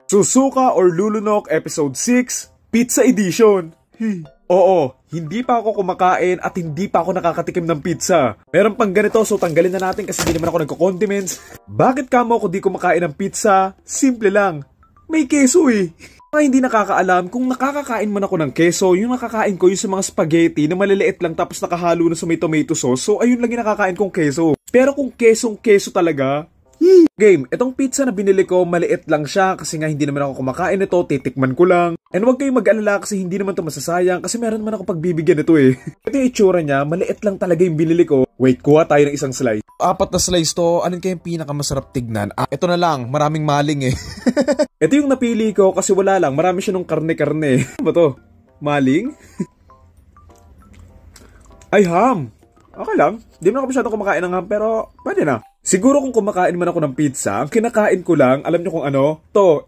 Susuka or Lulunok Episode 6, Pizza Edition. Oo, hindi pa ako kumakain at hindi pa ako nakakatikim ng pizza. Meron pang ganito, so tanggalin na natin kasi hindi naman ako nagko-condiments. Bakit kamo ako di kumakain ng pizza? Simple lang, may keso eh. Mga hindi nakakaalam, kung nakakakain man ako ng keso, yung nakakain ko yung sa mga spaghetti na maliliit lang tapos nakahalo na sa may tomato sauce, so ayun lang yung nakakain kong keso. Pero kung kesong keso talaga, game, itong pizza na binili ko, maliit lang siya kasi nga hindi naman ako kumakain nito, titikman ko lang. And huwag kayong mag-alala kasi hindi naman ito masasayang kasi meron naman ako pagbibigyan nito eh. Ito yung itsura niya, maliit lang talaga yung binili ko. Wait, kuha tayo ng isang slice. 4 na slice to, anong kayong pinakamasarap tignan? Ito na lang, maraming maling eh. Ito yung napili ko kasi wala lang, marami siya nung karne-karne. Ano ba to? Maling? Ay, ham! Okay lang, di mo na ako masyadong kumakain ng ham pero pwede na. Siguro kung kumakain man ako ng pizza, ang kinakain ko lang, alam nyo kung ano? Etong